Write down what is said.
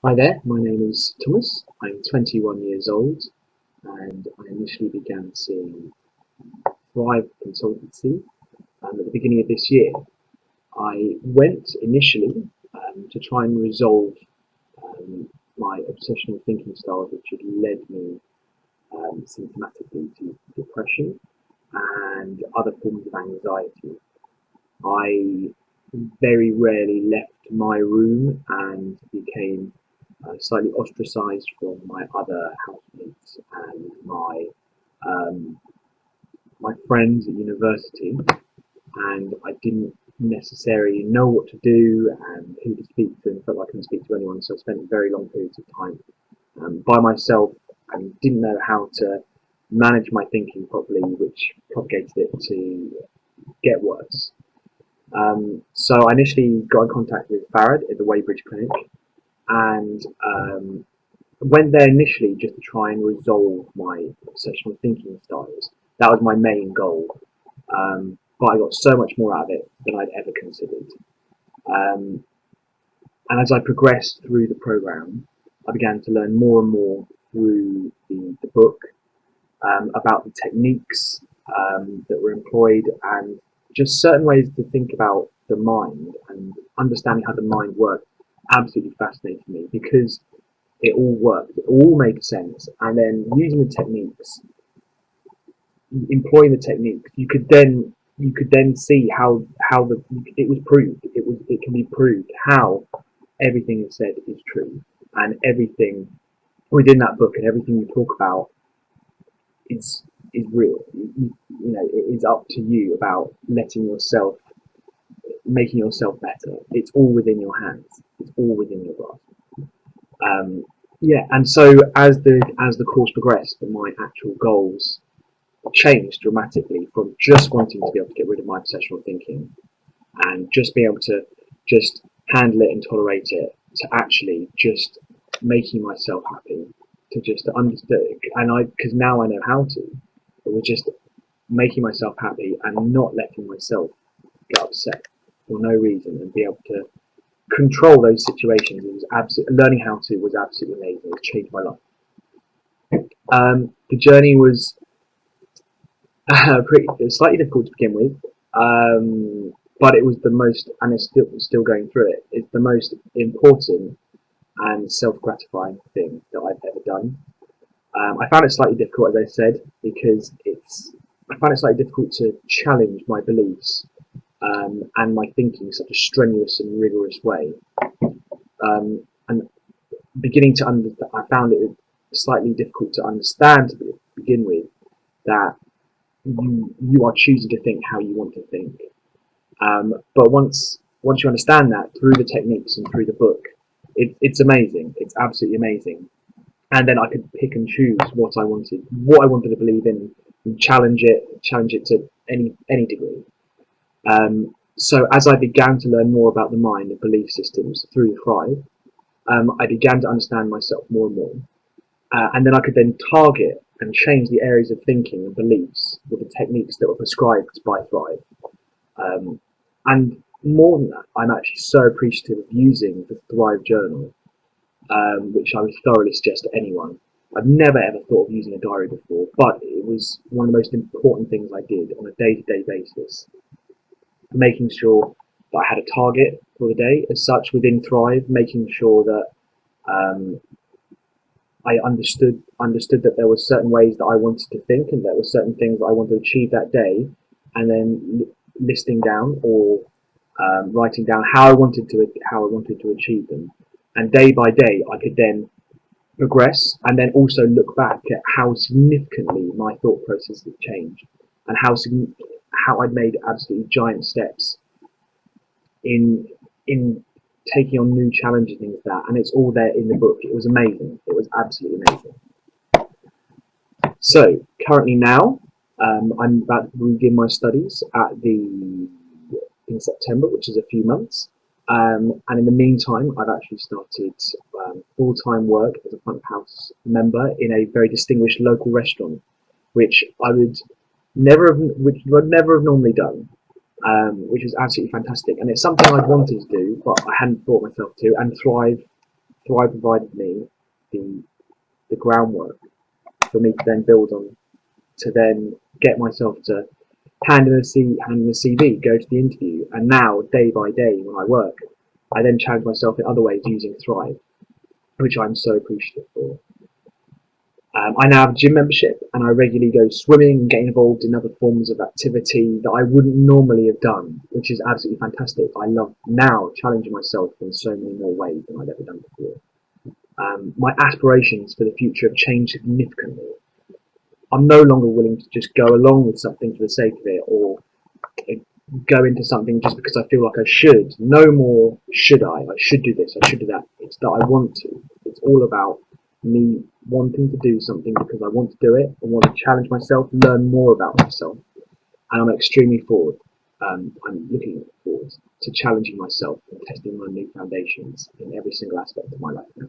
Hi there, my name is Thomas. I'm 21 years old and I initially began seeing Thrive Consultancy at the beginning of this year. I went initially to try and resolve my obsessional thinking styles, which had led me symptomatically to depression and other forms of anxiety. I very rarely left my room and became slightly ostracised from my other housemates and um, my friends at university, and I didn't necessarily know what to do and who to speak to, and felt like I couldn't speak to anyone. So I spent very long periods of time by myself and didn't know how to manage my thinking properly, which propagated it to get worse. So I initially got in contact with Farad at the Weybridge Clinic and went there initially just to try and resolve my obsessional thinking styles. That was my main goal. But I got so much more out of it than I'd ever considered. Um, and as I progressed through the program, I began to learn more and more through the book about the techniques that were employed and just certain ways to think about the mind and understanding how the mind works absolutely fascinated me because it all worked, it all made sense, and then using the techniques, employing the techniques, you could then see how it was proved. It can be proved how everything is said is true, and everything within that book and everything you talk about is is real. It is up to you about letting yourself, making yourself better. It's all within your hands. It's all within your grasp. Um, yeah, and so as the course progressed, my actual goals changed dramatically from just wanting to be able to get rid of my obsessional thinking and just be able to just handle it and tolerate it to actually just making myself happy to just understand, and I because now I know how to. It was just making myself happy and not letting myself get upset for no reason and be able to control those situations. It was absolutely learning how to was absolutely amazing. It changed my life. The journey was it was slightly difficult to begin with, but it was the most, and it's still going through it. It's the most important and self-gratifying thing that I've ever done. I found it slightly difficult, as I said, because I found it slightly difficult to challenge my beliefs and my thinking in such a strenuous and rigorous way. And beginning to I found it slightly difficult to understand to begin with that you are choosing to think how you want to think. But once you understand that through the techniques and through the book, it's amazing. It's absolutely amazing. And then I could pick and choose what I wanted to believe in, and challenge it to any degree. So as I began to learn more about the mind and belief systems through Thrive, I began to understand myself more and more. And then I could then target and change the areas of thinking and beliefs with the techniques that were prescribed by Thrive. And more than that, I'm actually so appreciative of using the Thrive Journal, which I would thoroughly suggest to anyone. I've never ever thought of using a diary before, but it was one of the most important things I did on a day-to-day basis, making sure that I had a target for the day as such within Thrive, making sure that I understood that there were certain ways that I wanted to think, and there were certain things that I wanted to achieve that day, and then listing down or writing down how I wanted to achieve them, and day by day I could then progress and then also look back at how significantly my thought process had changed and how I'd made absolutely giant steps in taking on new challenges and things like that, and it's all there in the book. It was amazing. It was absolutely amazing. So currently now, I'm about to begin my studies in September, which is a few months. And in the meantime, I've actually started full-time work as a front of house member in a very distinguished local restaurant, which which I would never have normally done, which was absolutely fantastic. And it's something I'd wanted to do, but I hadn't brought myself to. And Thrive Thrive provided me the groundwork for me to then build on, to then get myself to hand in a CV, go to the interview, and now day by day when I work, I then challenge myself in other ways using Thrive, which I'm so appreciative for. I now have a gym membership, and I regularly go swimming and get involved in other forms of activity that I wouldn't normally have done, which is absolutely fantastic. I love now challenging myself in so many more ways than I'd ever done before. My aspirations for the future have changed significantly. I'm no longer willing to just go along with something for the sake of it, or go into something just because I feel like I should. No more should I should do this, I should do that. It's that I want to. It's all about me wanting to do something because I want to do it, and want to challenge myself, learn more about myself. And I'm extremely forward. I'm looking forward to challenging myself and testing my new foundations in every single aspect of my life now.